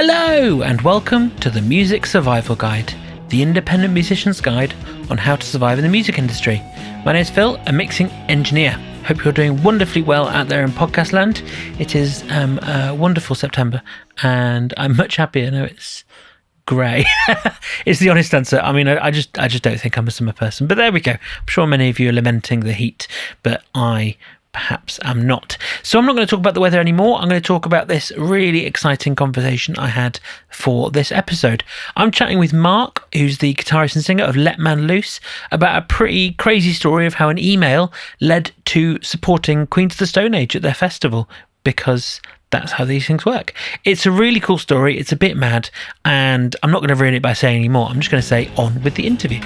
Hello and welcome to the Music Survival Guide, the independent musician's guide on how to survive in the music industry. My name is Phil, a mixing engineer. Hope you're doing wonderfully well out there in podcast land. It is a wonderful September and I'm much happier. No, it's grey. It's the honest answer. I mean, I just don't think I'm a summer person, but there we go. I'm sure many of you are lamenting the heat, but I perhaps am not. So I'm not going to talk about the weather anymore. I'm going to talk about this really exciting conversation I had for this episode. I'm chatting with Marc, who's the guitarist and singer of Let Man Loose, about a pretty crazy story of how an email led to supporting Queens of the Stone Age at their festival, because that's how these things work. It's a really cool story. It's a bit mad, and I'm not going to ruin it by saying any more. I'm just going to say on with the interview.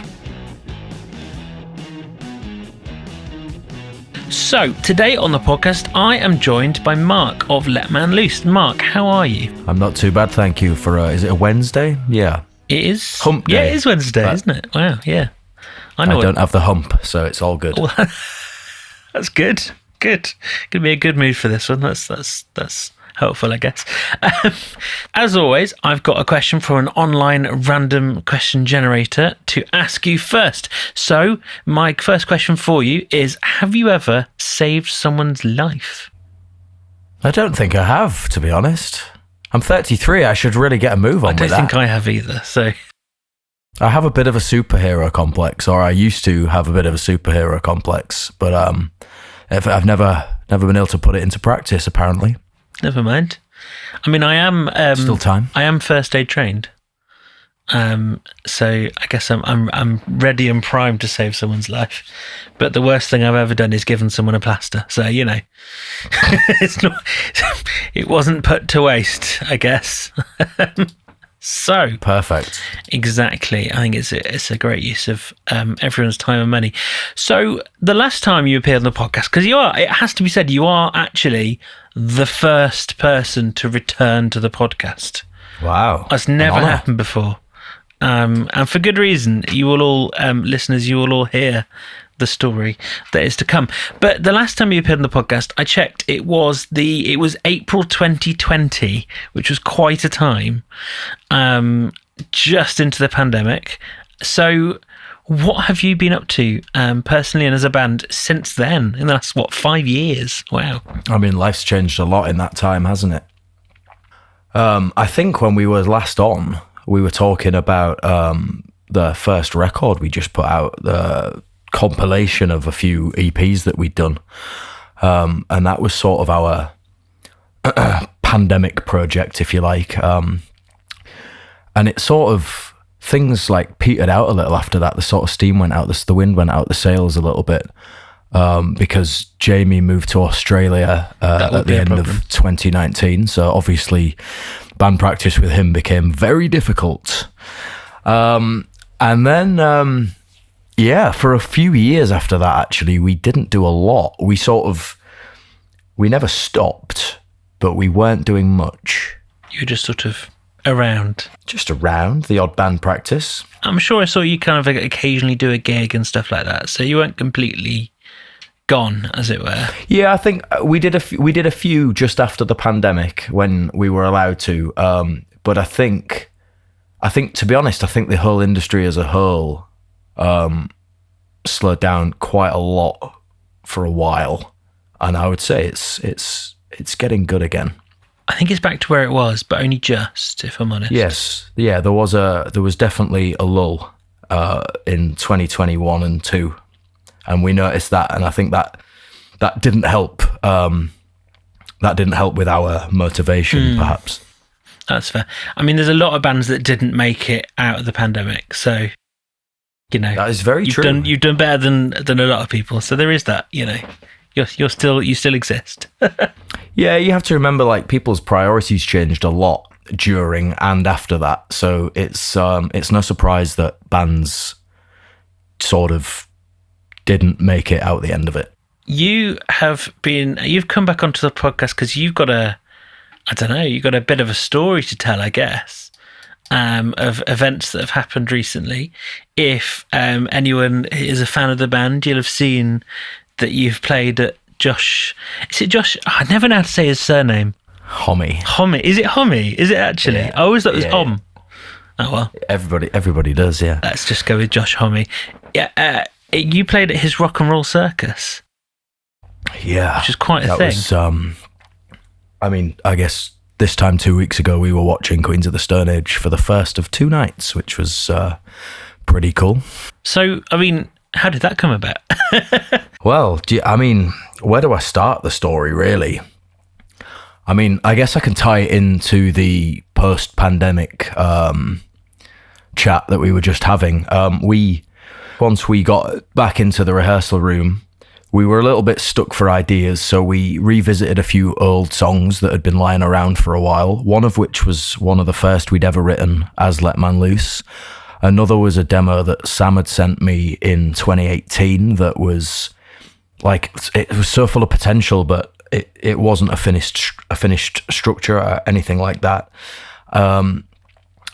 So, today on the podcast, I am joined by Marc of Let Man Loose. Marc, how are you? I'm not too bad, thank you. Is it a Wednesday? Yeah. It is? Hump day. Yeah, it is Wednesday, isn't it? Wow, yeah. I don't have the hump, so it's all good. Well, that's good. Good. Going to be a good mood for this one. That's helpful, I guess. As always, I've got a question from an online random question generator to ask you first. So, my first question for you is, have you ever saved someone's life? I don't think I have, to be honest. I'm 33, I should really get a move on with that. I don't think I have either, so... I have a bit of a superhero complex, or I used to have a bit of a superhero complex, but I've never been able to put it into practice, apparently. Never mind. I mean, I am still time. I am first aid trained, so I guess I'm ready and primed to save someone's life. But the worst thing I've ever done is given someone a plaster. So it's not. It wasn't put to waste, I guess. So perfect. Exactly. I think it's a great use of everyone's time and money. So the last time you appeared on the podcast, because it has to be said, you are actually the first person to return to the podcast. Wow. That's never happened before. And for good reason. You will all, listeners, you will all hear the story that is to come. But the last time you appeared on the podcast, I checked, it was April 2020, which was quite a time, just into the pandemic. So what have you been up to personally and as a band since then, in the last 5 years? Wow. I mean, life's changed a lot in that time, hasn't it? I think when we were last on, we were talking about the first record we just put out, the compilation of a few EPs that we'd done, and that was sort of our pandemic project, if you like, and it sort of, things like petered out a little after that. The sort of steam went out, the wind went out the sails a little bit, because Jamie moved to Australia at the end of 2019, so obviously band practice with him became very difficult, and then for a few years after that, actually, we didn't do a lot. We never stopped, but we weren't doing much. You were just sort of around. Just around, the odd band practice. I'm sure I saw you kind of occasionally do a gig and stuff like that, so you weren't completely gone, as it were. Yeah, I think we did a few just after the pandemic when we were allowed to. But I think to be honest, I think the whole industry as a whole slowed down quite a lot for a while, and I would say it's getting good again. I think it's back to where it was, but only just, if I'm honest. Yes, yeah, there was definitely a lull in 2021 and 2, and we noticed that, and I think that didn't help. That didn't help with our motivation, perhaps. That's fair. I mean, there's a lot of bands that didn't make it out of the pandemic, so that is very true. You've done better than a lot of people, so there is that. You still exist. Yeah, you have to remember, like, people's priorities changed a lot during and after that, so it's no surprise that bands sort of didn't make it out the end of it. You've come back onto the podcast because you've got a bit of a story to tell, I guess, of events that have happened recently. If anyone is a fan of the band, you'll have seen that you've played at Josh. Is it Josh? I never know how to say his surname. Homie. Homie. Is it Homie? Is it actually? Yeah. I always thought it was Yeah, Hom. Oh, well. Everybody does, yeah. Let's just go with Josh Homme. Yeah, you played at his Rock and Roll Circus. Yeah. Which is quite a that thing. Was, I mean, I guess this time 2 weeks ago, we were watching Queens of the Stone Age for the first of 2 nights, which was pretty cool. So, I mean, how did that come about? Well, where do I start the story, really? I mean, I guess I can tie it into the post-pandemic chat that we were just having. Once we got back into the rehearsal room, we were a little bit stuck for ideas, so we revisited a few old songs that had been lying around for a while, one of which was one of the first we'd ever written as Let Man Loose. Another was a demo that Sam had sent me in 2018 that was like, it was so full of potential, but it wasn't a finished structure or anything like that.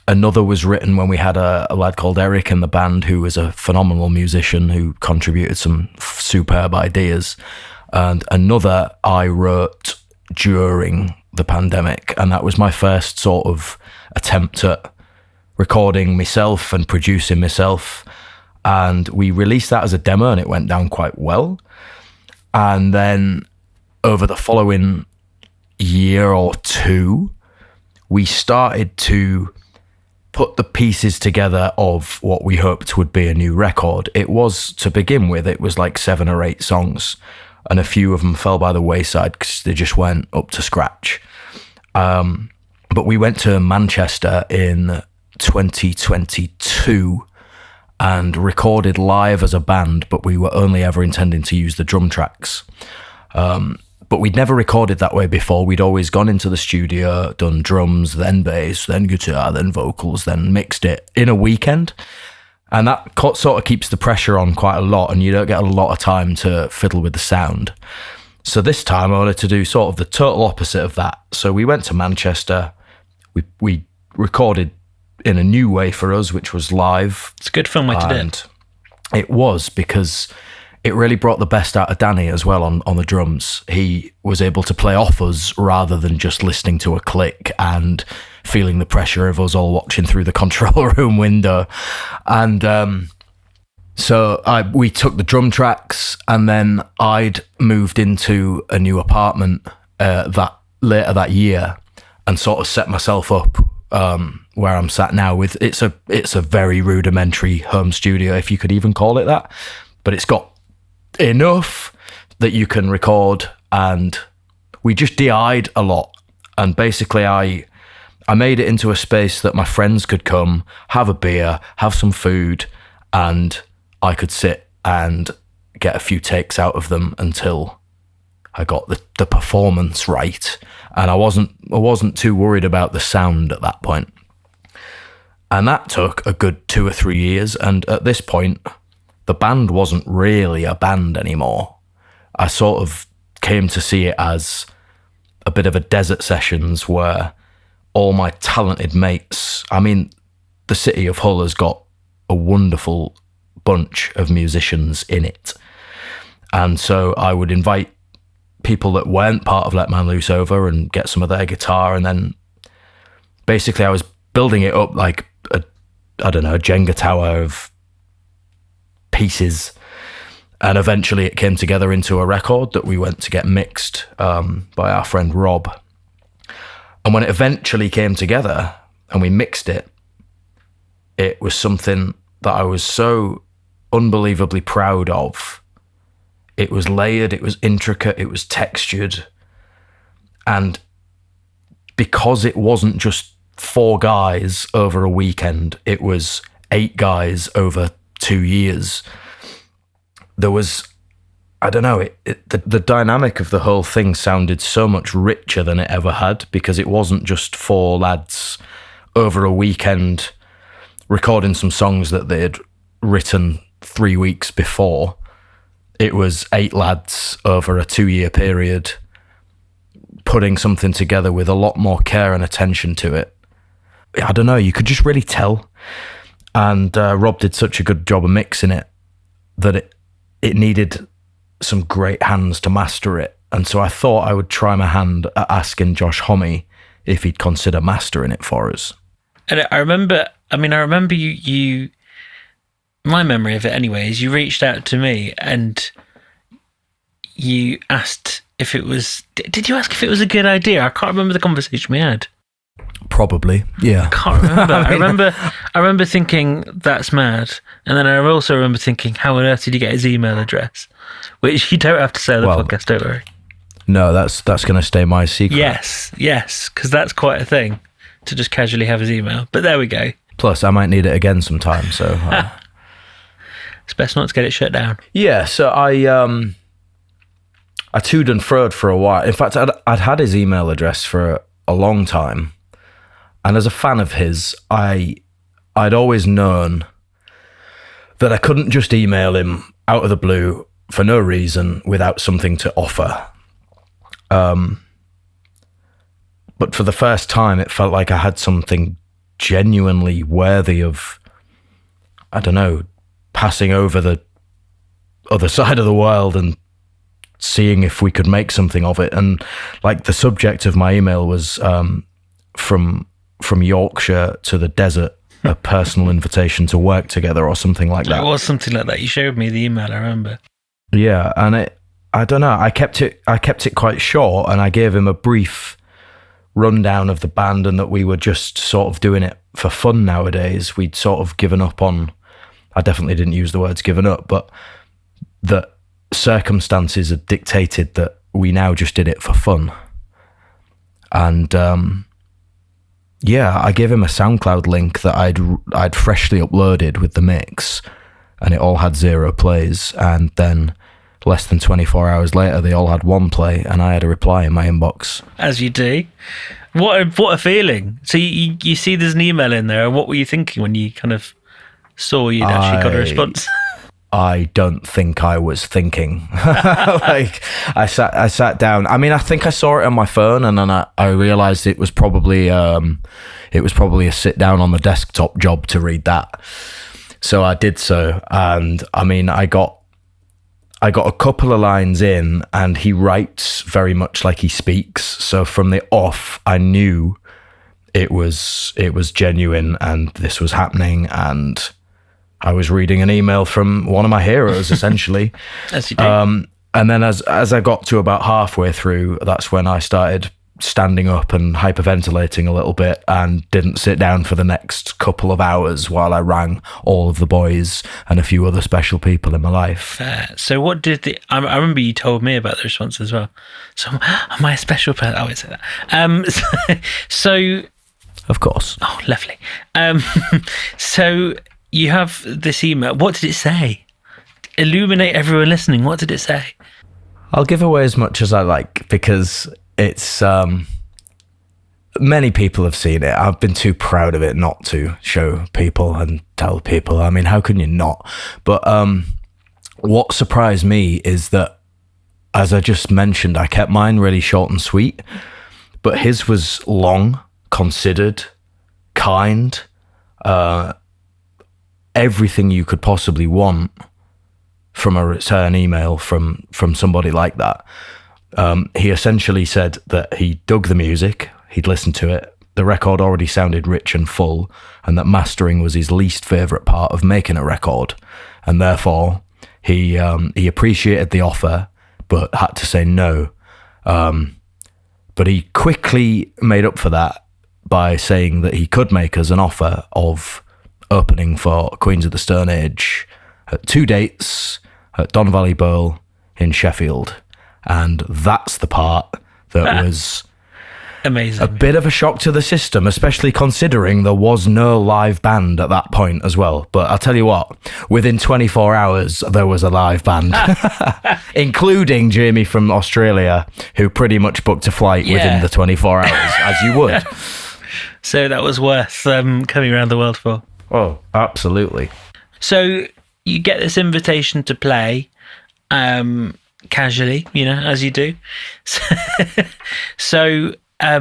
Another was written when we had a lad called Eric in the band, who was a phenomenal musician who contributed some superb ideas. And another I wrote during the pandemic, and that was my first sort of attempt at recording myself and producing myself. And we released that as a demo, and it went down quite well. And then over the following year or two, we started to put the pieces together of what we hoped would be a new record. It was, to begin with, it was like 7 or 8 songs, and a few of them fell by the wayside because they just weren't up to scratch. But we went to Manchester in 2022 and recorded live as a band, but we were only ever intending to use the drum tracks. But we'd never recorded that way before. We'd always gone into the studio, done drums, then bass, then guitar, then vocals, then mixed it in a weekend. And that sort of keeps the pressure on quite a lot, and you don't get a lot of time to fiddle with the sound. So this time I wanted to do sort of the total opposite of that. So we went to Manchester. We recorded in a new way for us, which was live. It's a good fun way to do it. It was, because it really brought the best out of Danny as well on the drums. He was able to play off us rather than just listening to a click and feeling the pressure of us all watching through the control room window. And so we took the drum tracks, and then I'd moved into a new apartment later that year and sort of set myself up where I'm sat now with. It's a very rudimentary home studio, if you could even call it that, but it's got enough that you can record, and we just DI'd a lot. And basically I made it into a space that my friends could come, have a beer, have some food, and I could sit and get a few takes out of them until I got the performance right. And I wasn't too worried about the sound at that point. And that took a good 2 or 3 years, and at this point the band wasn't really a band anymore. I sort of came to see it as a bit of a desert sessions where all my talented mates, I mean, the city of Hull has got a wonderful bunch of musicians in it. And so I would invite people that weren't part of Let Man Loose over and get some of their guitar. And then basically I was building it up like a Jenga tower of pieces, and eventually it came together into a record that we went to get mixed by our friend Rob. And when it eventually came together and we mixed it, it was something that I was so unbelievably proud of. It was layered, it was intricate, it was textured, and because it wasn't just 4 guys over a weekend, it was 8 guys over 2 years. There was, I don't know, the dynamic of the whole thing sounded so much richer than it ever had, because it wasn't just 4 lads over a weekend recording some songs that they had written 3 weeks before. It was 8 lads over a 2-year period putting something together with a lot more care and attention to it. I don't know, you could just really tell. And Rob did such a good job of mixing it that it needed some great hands to master it. And so I thought I would try my hand at asking Josh Homme if he'd consider mastering it for us. And I remember you my memory of it anyway is you reached out to me and you asked if it was, did you ask if it was a good idea? I can't remember the conversation we had. Probably, yeah. I can't remember. I remember thinking, that's mad. And then I also remember thinking, how on earth did you get his email address? Which you don't have to say on the podcast, don't worry. No, that's going to stay my secret. Yes, because that's quite a thing to just casually have his email. But there we go. Plus, I might need it again sometime, so... It's best not to get it shut down. Yeah, so I toed and froed for a while. In fact, I'd had his email address for a long time. And as a fan of his, I'd always known that I couldn't just email him out of the blue for no reason without something to offer. But for the first time, it felt like I had something genuinely worthy of, I don't know, passing over the other side of the world and seeing if we could make something of it. And like the subject of my email was from Yorkshire to the desert, a personal invitation to work together or something like that. It was something like that. You showed me the email, I remember. Yeah, and I don't know, I kept it quite short, and I gave him a brief rundown of the band and that we were just sort of doing it for fun nowadays. We'd sort of given up on, I definitely didn't use the words given up, but that circumstances had dictated that we now just did it for fun. And yeah, I gave him a SoundCloud link that I'd freshly uploaded with the mix, and it all had 0 plays. And then less than 24 hours later, they all had 1 play, and I had a reply in my inbox. As you do. What a feeling. So you see there's an email in there. What were you thinking when you kind of saw you'd actually got a response? I don't think I was thinking. Like I sat down. I mean, I think I saw it on my phone, and then I realized it was probably a sit down on the desktop job to read that. So I did so, and I mean, I got a couple of lines in, and he writes very much like he speaks. So from the off, I knew it was genuine, and this was happening, and I was reading an email from one of my heroes, essentially. As you do. And then as I got to about halfway through, that's when I started standing up and hyperventilating a little bit, and didn't sit down for the next couple of hours while I rang all of the boys and a few other special people in my life. Fair. So what did I remember you told me about the response as well. So am I a special person? I won't say that. So of course. Oh, lovely. So you have this email. What did it say? Illuminate everyone listening. What did it say? I'll give away as much as I like, because it's many people have seen it. I've been too proud of it not to show people and tell people. I mean, how can you not? But what surprised me is that, as I just mentioned, I kept mine really short and sweet, but his was long, considered, kind, everything you could possibly want from a return email from somebody like that. He essentially said that he dug the music, he'd listened to it, the record already sounded rich and full, and that mastering was his least favourite part of making a record, and therefore he appreciated the offer but had to say no. But he quickly made up for that by saying that he could make us an offer of opening for Queens of the Stone Age at 2 dates at Don Valley Bowl in Sheffield. And that's the part that was amazing. A bit of a shock to the system, especially considering there was no live band at that point as well. But I'll tell you what, within 24 hours, there was a live band, including Jamie from Australia, who pretty much booked a flight within the 24 hours, as you would. So that was worth coming around the world for. Oh, absolutely. So you get this invitation to play casually, as you do. So I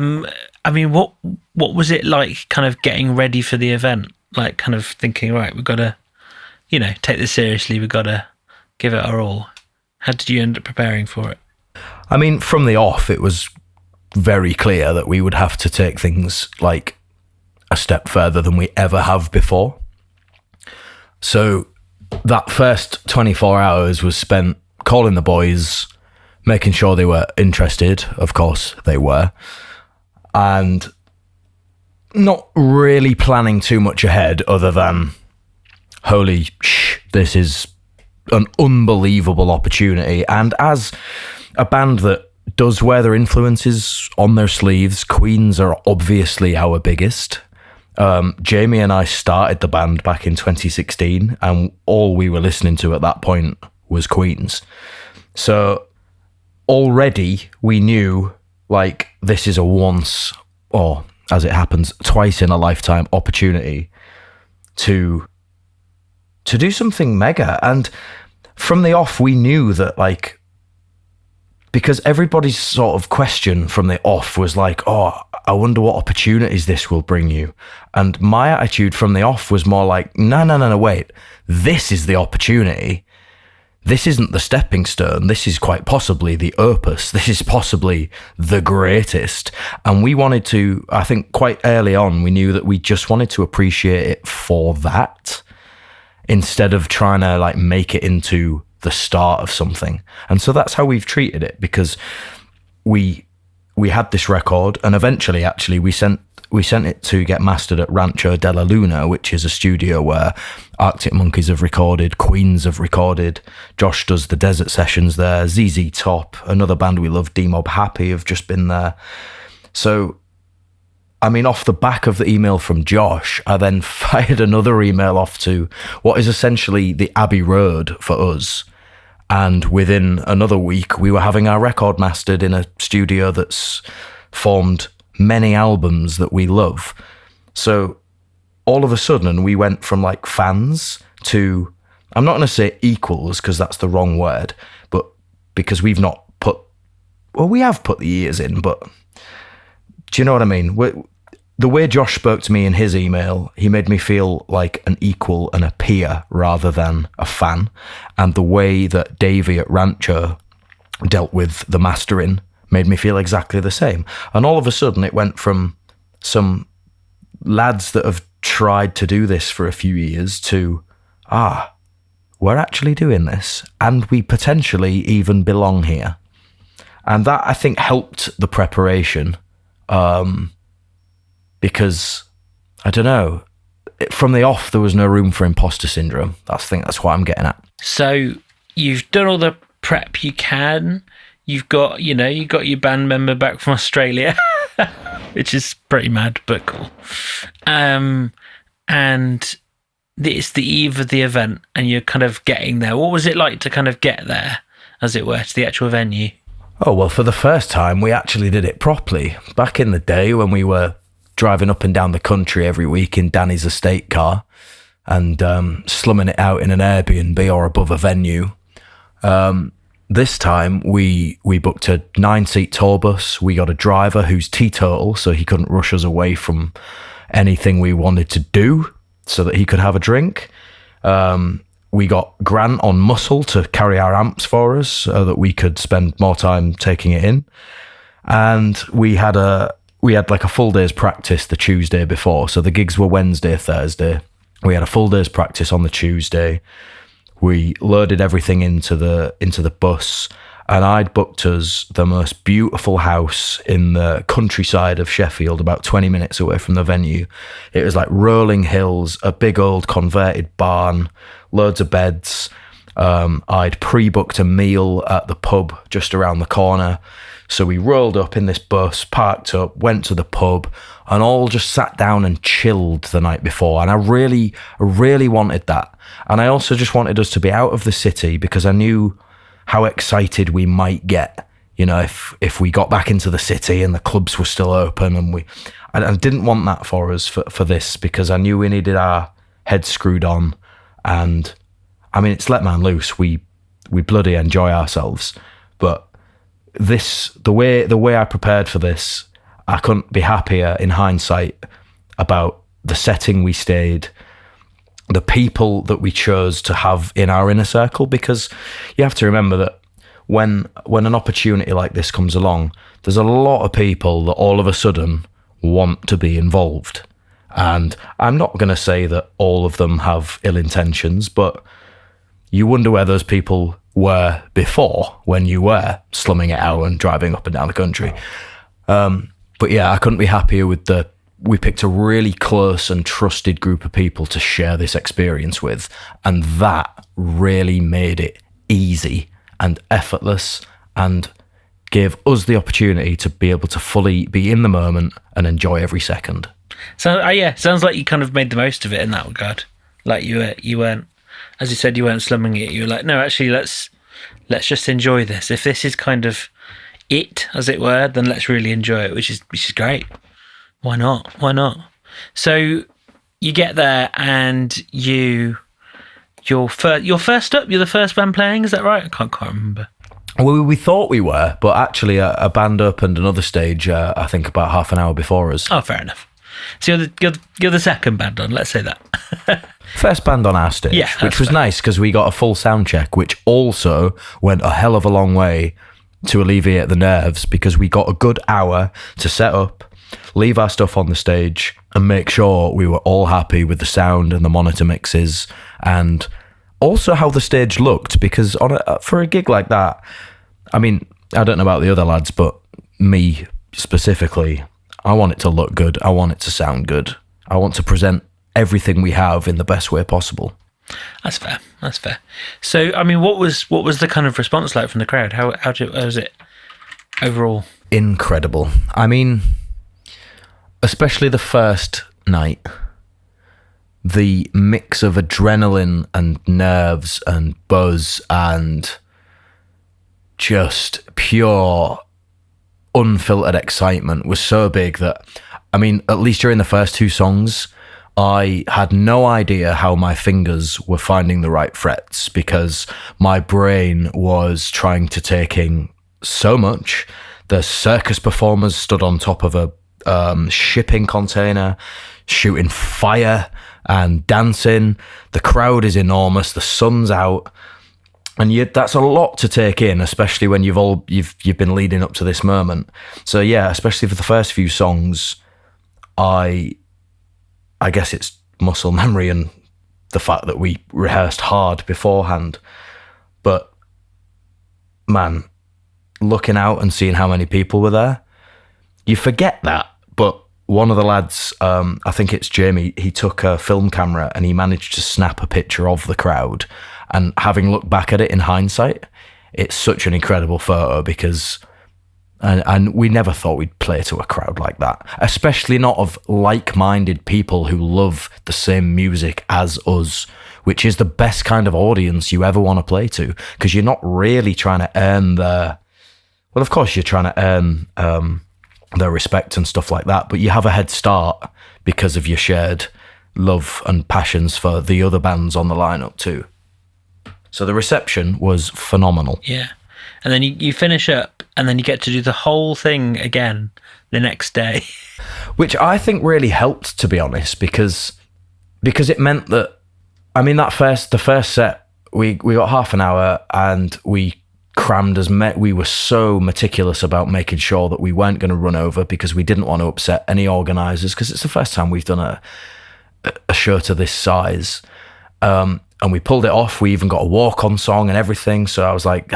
mean, what was it like kind of getting ready for the event? Like kind of thinking, right, we've got to, take this seriously. We've got to give it our all. How did you end up preparing for it? I mean, from the off, it was very clear that we would have to take things like a step further than we ever have before. So that first 24 hours was spent calling the boys, making sure they were interested. Of course they were. And not really planning too much ahead other than, holy this is an unbelievable opportunity. And as a band that does wear their influences on their sleeves, Queens are obviously our biggest. Jamie and I started the band back in 2016, and all we were listening to at that point was Queens. So already we knew, like, this is a once, or as it happens, twice in a lifetime opportunity to do something mega. And from the off, we knew that, like, because everybody's sort of question from the off was like, oh, I wonder what opportunities this will bring you. And my attitude from the off was more like, no, wait, this is the opportunity. This isn't the stepping stone. This is quite possibly the opus. This is possibly the greatest. And we wanted to, I think quite early on, we knew that we just wanted to appreciate it for that, instead of trying to like make it into the start of something. And so that's how we've treated it, because we had this record, and eventually actually we sent it to get mastered at Rancho de la Luna, which is a studio where Arctic Monkeys have recorded, Queens have recorded, Josh does the desert sessions there, ZZ Top, another band we love, D-Mob Happy, have just been there. So I mean, off the back of the email from Josh, I then fired another email off to what is essentially the Abbey Road for us. And within another week, we were having our record mastered in a studio that's formed many albums that we love. So all of a sudden, we went from like fans to, I'm not going to say equals because that's the wrong word, but because we have put the years in, but do you know what I mean? The way Josh spoke to me in his email, he made me feel like an equal and a peer rather than a fan. And the way that Davey at Rancho dealt with the mastering made me feel exactly the same. And all of a sudden it went from some lads that have tried to do this for a few years to, we're actually doing this and we potentially even belong here. And that, I think, helped the preparation. Because, I don't know, from the off, there was no room for imposter syndrome. I think that's what I'm getting at. So you've done all the prep you can. You've got, you got your band member back from Australia, which is pretty mad, but cool. And it's the eve of the event and you're kind of getting there. What was it like to kind of get there, as it were, to the actual venue? Oh, well, for the first time, we actually did it properly. Back in the day when we were driving up and down the country every week in Danny's estate car and slumming it out in an Airbnb or above a venue. This time, we booked a 9-seat tour bus. We got a driver who's teetotal, so he couldn't rush us away from anything we wanted to do so that he could have a drink. We got Grant on muscle to carry our amps for us so that we could spend more time taking it in. And we had like a full day's practice the Tuesday before. So the gigs were Wednesday, Thursday. We had a full day's practice on the Tuesday. We loaded everything into the bus, and I'd booked us the most beautiful house in the countryside of Sheffield, about 20 minutes away from the venue. It was like rolling hills, a big old converted barn, loads of beds. I'd pre-booked a meal at the pub just around the corner. So we rolled up in this bus, parked up, went to the pub, and all just sat down and chilled the night before. And I really wanted that. And I also just wanted us to be out of the city because I knew how excited we might get, if we got back into the city and the clubs were still open. And I didn't want that for us for this, because I knew we needed our heads screwed on. And I mean, it's let man loose. We bloody enjoy ourselves. But the way I prepared for this, I couldn't be happier in hindsight about the setting we stayed, the people that we chose to have in our inner circle, because you have to remember that when an opportunity like this comes along, there's a lot of people that all of a sudden want to be involved. And I'm not going to say that all of them have ill intentions, but you wonder where those people were before, when you were slumming it out and driving up and down the country. But yeah, I couldn't be happier with we picked a really close and trusted group of people to share this experience with. And that really made it easy and effortless and gave us the opportunity to be able to fully be in the moment and enjoy every second. So yeah, sounds like you kind of made the most of it in that regard. Like you weren't, as you said, you weren't slumming it. You were like, no, actually, let's just enjoy this. If this is kind of it, as it were, then let's really enjoy it, which is great. Why not? So you get there and you're first up. You're the first band playing. Is that right? I can't remember. Well, we thought we were, but actually a band opened another stage. I think about half an hour before us. Oh, fair enough. So you're the second band on. Let's say that. First band on our stage, yeah, which was nice because we got a full sound check, which also went a hell of a long way to alleviate the nerves, because we got a good hour to set up, leave our stuff on the stage, and make sure we were all happy with the sound and the monitor mixes, and also how the stage looked. Because for a gig like that, I mean, I don't know about the other lads, but me specifically, I want it to look good. I want it to sound good. I want to present everything we have in the best way possible. That's fair. So, I mean, what was the kind of response like from the crowd? How was it overall? Incredible. I mean, especially the first night, the mix of adrenaline and nerves and buzz and just pure unfiltered excitement was so big that, I mean, at least during the first two songs, I had no idea how my fingers were finding the right frets, because my brain was trying to take in so much. The circus performers stood on top of a shipping container, shooting fire and dancing. The crowd is enormous. The sun's out. And that's a lot to take in, especially when you've been leading up to this moment. So yeah, especially for the first few songs, I guess it's muscle memory and the fact that we rehearsed hard beforehand. But man, looking out and seeing how many people were there, you forget that. But one of the lads, I think it's Jamie, he took a film camera and he managed to snap a picture of the crowd. And having looked back at it in hindsight, it's such an incredible photo, because and we never thought we'd play to a crowd like that, especially not of like-minded people who love the same music as us, which is the best kind of audience you ever want to play to, because you're not really trying to earn their... Well, of course you're trying to earn their respect and stuff like that, but you have a head start because of your shared love and passions for the other bands on the lineup too. So the reception was phenomenal. Yeah. And then you finish up and then you get to do the whole thing again the next day. Which I think really helped, to be honest, because it meant that, I mean, the first set, we got half an hour and we crammed we were so meticulous about making sure that we weren't going to run over, because we didn't want to upset any organisers, because it's the first time we've done a show to this size. And we pulled it off. We even got a walk-on song and everything. So I was like,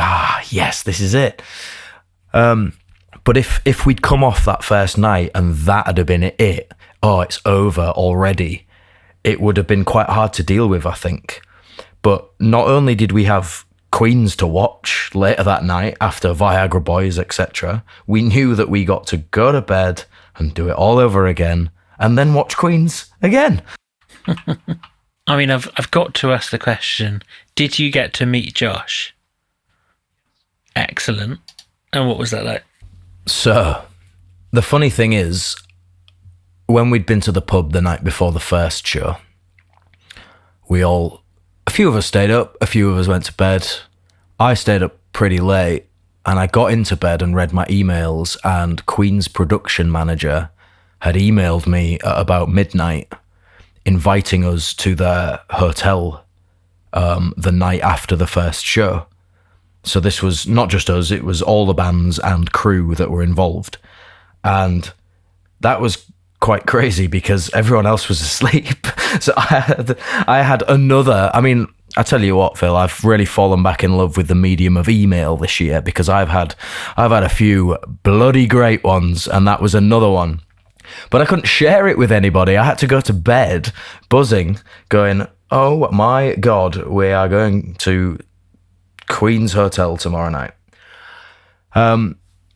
yes, this is it. But if we'd come off that first night and that had been it, it's over already, it would have been quite hard to deal with, I think. But not only did we have Queens to watch later that night after Viagra Boys, etc., we knew that we got to go to bed and do it all over again and then watch Queens again. I mean, I've got to ask the question, did you get to meet Josh? Excellent. And what was that like? So, the funny thing is, when we'd been to the pub the night before the first show, a few of us stayed up, a few of us went to bed. I stayed up pretty late, and I got into bed and read my emails, and Queen's production manager had emailed me at about midnight, inviting us to their hotel the night after the first show. So this was not just us, it was all the bands and crew that were involved. And that was quite crazy because everyone else was asleep. So I had another, I mean, I tell you what, Phil, I've really fallen back in love with the medium of email this year because I've had a few bloody great ones, and that was another one. But I couldn't share it with anybody. I had to go to bed buzzing, going, oh my God, we are going to Queen's Hotel tomorrow night.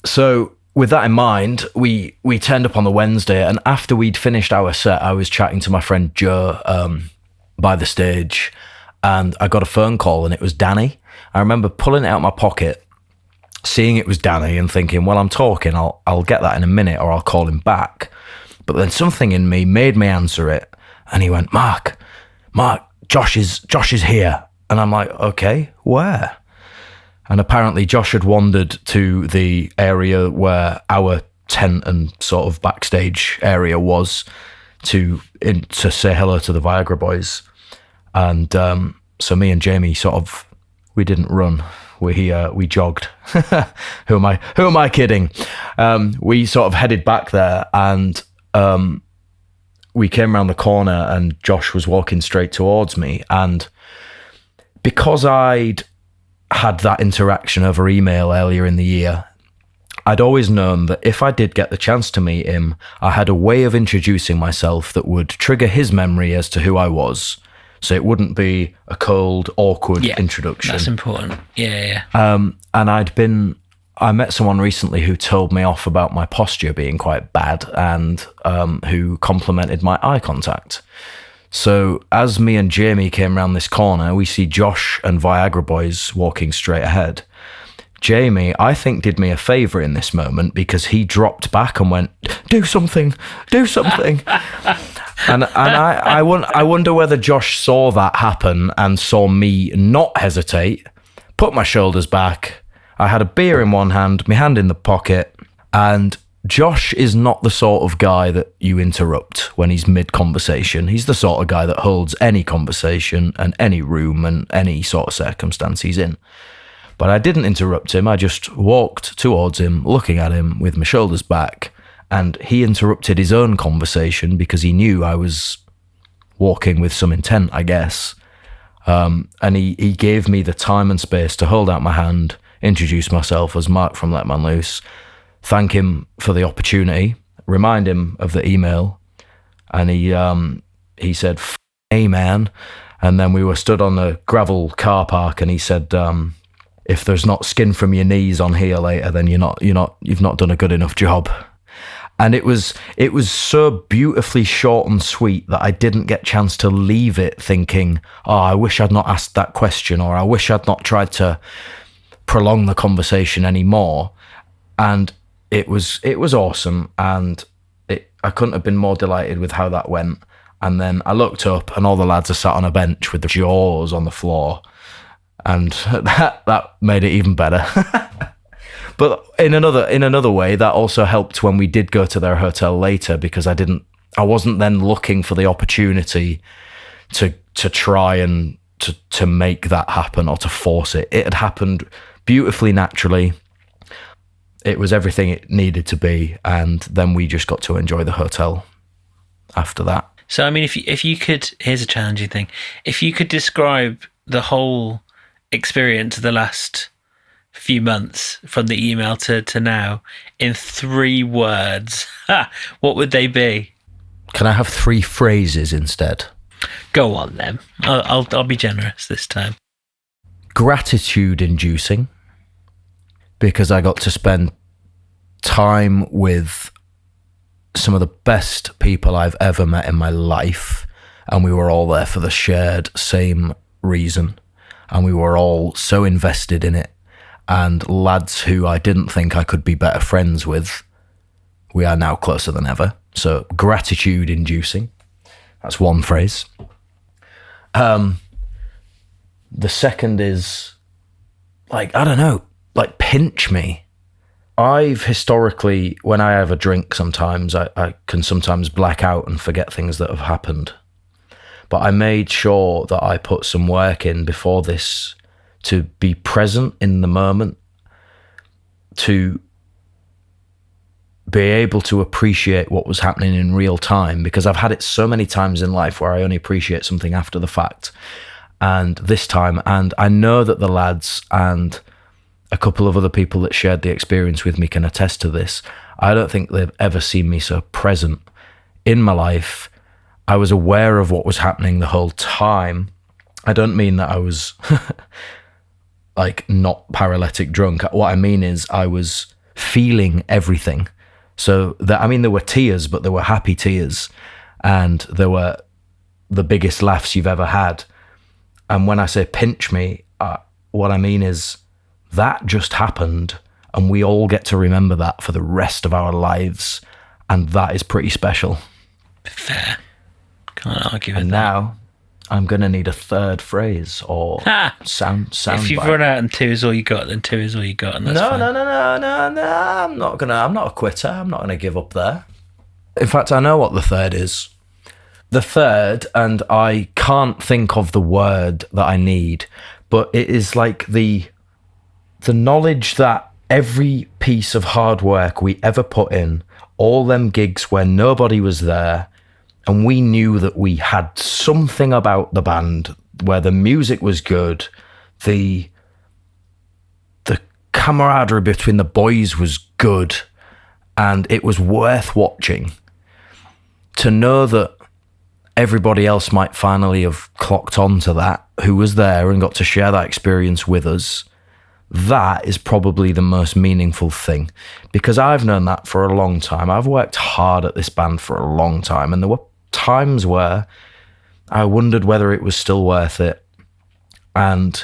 So with that in mind, we turned up on the Wednesday, and after we'd finished our set, I was chatting to my friend Joe by the stage, and I got a phone call, and it was Danny. I remember pulling it out of my pocket, seeing it was Danny, and thinking, well, I'm talking, I'll get that in a minute, or I'll call him back. But then something in me made me answer it, and he went, Mark, Josh is here. And I'm like, okay, where? And apparently Josh had wandered to the area where our tent and sort of backstage area was to say hello to the Viagra boys. And so me and Jamie we didn't run. We jogged. Who am I kidding? We sort of headed back there, and we came around the corner, and Josh was walking straight towards me. And because I'd had that interaction over email earlier in the year, I'd always known that if I did get the chance to meet him, I had a way of introducing myself that would trigger his memory as to who I was. So it wouldn't be a cold, awkward introduction. That's important. Yeah. And I met someone recently who told me off about my posture being quite bad, and who complimented my eye contact. So as me and Jamie came around this corner, we see Josh and Viagra boys walking straight ahead. Jamie, I think, did me a favour in this moment because he dropped back and went, do something. And I wonder whether Josh saw that happen and saw me not hesitate, put my shoulders back. I had a beer in one hand, my hand in the pocket, and Josh is not the sort of guy that you interrupt when he's mid-conversation. He's the sort of guy that holds any conversation and any room and any sort of circumstance he's in. But I didn't interrupt him. I just walked towards him, looking at him with my shoulders back, and he interrupted his own conversation because he knew I was walking with some intent, I guess. And he gave me the time and space to hold out my hand, introduce myself as Marc from Let Man Loose, thank him for the opportunity, remind him of the email, and he said, "Hey man," and then we were stood on the gravel car park, and he said, "If there's not skin from your knees on here later, then you've not done a good enough job." And it was so beautifully short and sweet that I didn't get a chance to leave it thinking, "Oh, I wish I'd not asked that question," or "I wish I'd not tried to prolong the conversation anymore." And it was awesome, and I couldn't have been more delighted with how that went. And then I looked up, and all the lads are sat on a bench with their jaws on the floor, and that made it even better. But in another way, that also helped when we did go to their hotel later, because I wasn't then looking for the opportunity to try and to make that happen or to force it. It had happened beautifully naturally. It was everything it needed to be, and then we just got to enjoy the hotel after that. So, I mean, if you could, here's a challenging thing. If you could describe the whole experience of the last few months from the email to now in 3 words, what would they be? Can I have 3 phrases instead? Go on then. I'll be generous this time. Gratitude inducing, because I got to spend time with some of the best people I've ever met in my life, and we were all there for the shared same reason, and we were all so invested in it. And lads who I didn't think I could be better friends with, we are now closer than ever. So gratitude inducing, that's one phrase. The second is pinch me. I've historically, when I have a drink sometimes, I can sometimes black out and forget things that have happened. But I made sure that I put some work in before this to be present in the moment, to be able to appreciate what was happening in real time, because I've had it so many times in life where I only appreciate something after the fact. And this time, and I know that the lads and a couple of other people that shared the experience with me can attest to this. I don't think they've ever seen me so present in my life. I was aware of what was happening the whole time. I don't mean that I was like not paralytic drunk. What I mean is I was feeling everything. So that, I mean, there were tears, but there were happy tears, and there were the biggest laughs you've ever had. And when I say pinch me, what I mean is that just happened, and we all get to remember that for the rest of our lives, and that is pretty special. Fair. Can't argue with and that. Now I'm going to need a third phrase or sound If you've bite. run out and 2 is all you got, then 2 is all you got, and that's fine. No. I'm not a quitter. I'm not gonna give up there. In fact, I know what the third is. The third, and I can't think of the word that I need, but it is like the knowledge that every piece of hard work we ever put in, all them gigs where nobody was there, and we knew that we had something about the band where the music was good, the camaraderie between the boys was good, and it was worth watching. To know that everybody else might finally have clocked on to that, who was there and got to share that experience with us, that is probably the most meaningful thing, because I've known that for a long time. I've worked hard at this band for a long time, and there were times where I wondered whether it was still worth it, and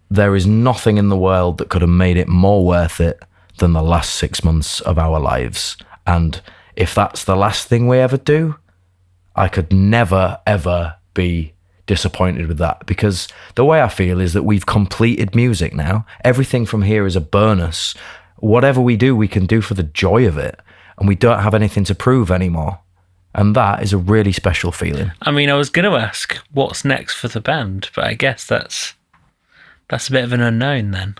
there is nothing in the world that could have made it more worth it than the last 6 months of our lives. And if that's the last thing we ever do, I could never, ever be disappointed with that, because the way I feel is that we've completed music now. Everything from here is a bonus. Whatever we do, we can do for the joy of it, and we don't have anything to prove anymore. And that is a really special feeling. I mean, I was going to ask what's next for the band, but I guess that's a bit of an unknown then.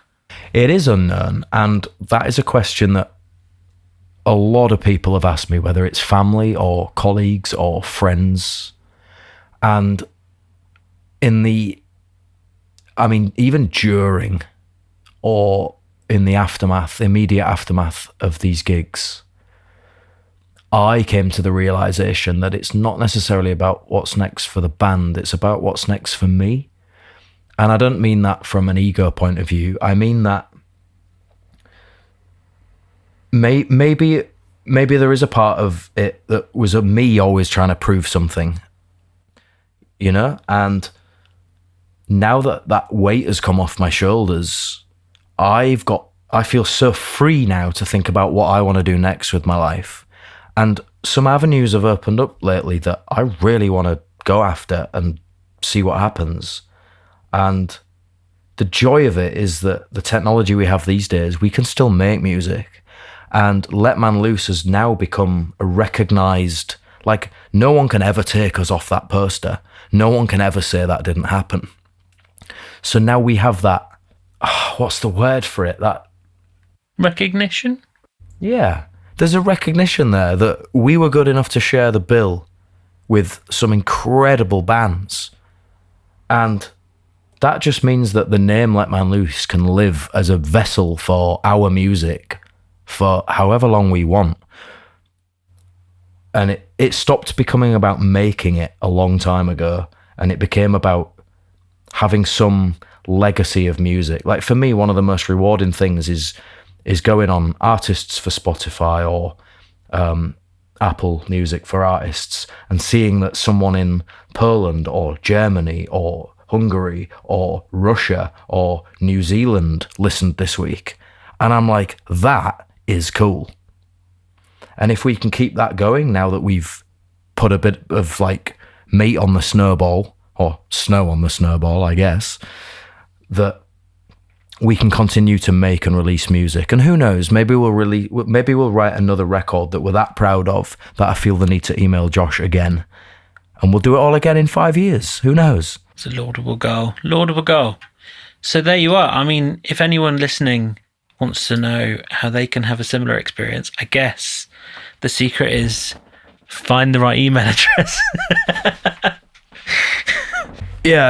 It is unknown, and that is a question that a lot of people have asked me, whether it's family or colleagues or friends. And even during or in the immediate aftermath of these gigs, I came to the realization that it's not necessarily about what's next for the band, it's about what's next for me. And I don't mean that from an ego point of view. I mean that maybe there is a part of it that was of me always trying to prove something, you know? And now that weight has come off my shoulders, I feel so free now to think about what I want to do next with my life. And some avenues have opened up lately that I really want to go after and see what happens. And the joy of it is that the technology we have these days, we can still make music. And Let Man Loose has now become a recognised, like, no one can ever take us off that poster. No one can ever say that didn't happen. So now we have that, what's the word for it? That recognition? Yeah. There's a recognition there that we were good enough to share the bill with some incredible bands. And that just means that the name Let Man Loose can live as a vessel for our music for however long we want. And it stopped becoming about making it a long time ago, and it became about having some legacy of music. Like, for me, one of the most rewarding things is going on Artists for Spotify or Apple Music for Artists and seeing that someone in Poland or Germany or Hungary or Russia or New Zealand listened this week. And I'm like, that is cool. And if we can keep that going now that we've put a bit of like meat on the snowball, or snow on the snowball, I guess, that we can continue to make and release music. And who knows, maybe we'll write another record that we're that proud of that I feel the need to email Josh again. And we'll do it all again in 5 years. Who knows? It's a laudable goal. Laudable goal. So there you are. I mean, if anyone listening wants to know how they can have a similar experience, I guess the secret is find the right email address. Yeah,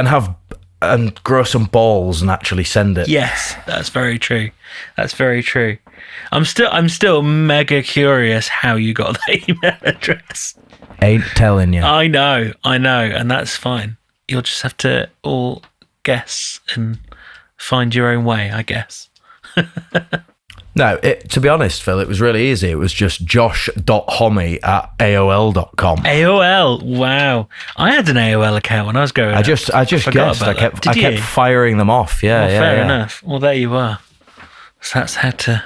and grow some balls and actually send it. Yes, that's very true. That's very true. I'm still mega curious how you got that email address. Ain't telling you. I know, and that's fine. You'll just have to all guess and find your own way, I guess. No, to be honest, Phil, it was really easy. It was just josh.homme@aol.com. AOL, wow. I had an AOL account when I was growing up. I just guessed. I kept firing them off. Yeah, well, yeah. Fair yeah. enough. Well, there you are. So that's how to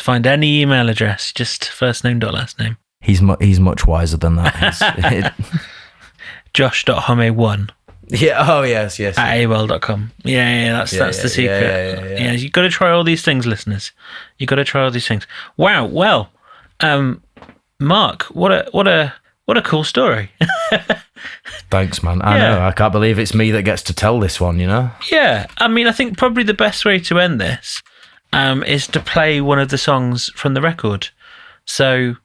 find any email address. Just first name dot last name. He's much wiser than that. Josh.homme1. Yeah. Oh yes. At AOL.com. Yeah. That's the secret. Yeah. You've got to try all these things, listeners. You've got to try all these things. Wow. Well, Mark, what a cool story. Thanks, man. I know. I can't believe it's me that gets to tell this one. You know. Yeah. I mean, I think probably the best way to end this is to play one of the songs from the record. So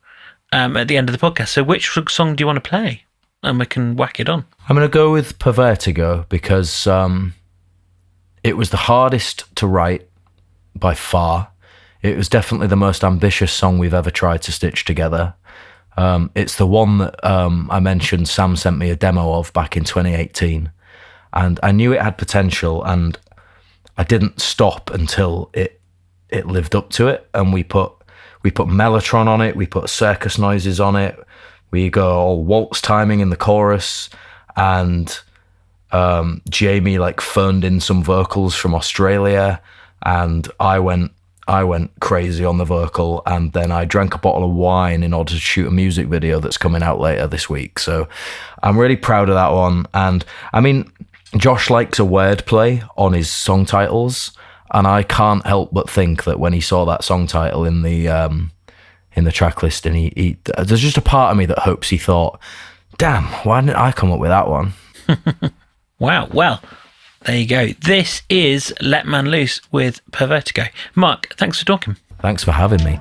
at the end of the podcast. So which song do you want to play? And we can whack it on. I'm going to go with Per Vertigo because it was the hardest to write by far. It was definitely the most ambitious song we've ever tried to stitch together. It's the one that I mentioned Sam sent me a demo of back in 2018. And I knew it had potential, and I didn't stop until it lived up to it. And we put Mellotron on it, we put circus noises on it, we go all waltz timing in the chorus, and Jamie phoned in some vocals from Australia, and I went crazy on the vocal, and then I drank a bottle of wine in order to shoot a music video that's coming out later this week. So I'm really proud of that one. And I mean, Josh likes a wordplay on his song titles, and I can't help but think that when he saw that song title in the track list, and he there's just a part of me that hopes he thought, damn, why didn't I come up with that one? Wow. Well, there you go. This is Let Man Loose with Per Vertigo. Mark, thanks for talking. Thanks for having me.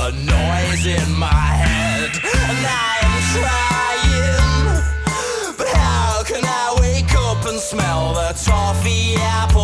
a noise in my head, and I am trying. But how can I wake up and smell the toffee apple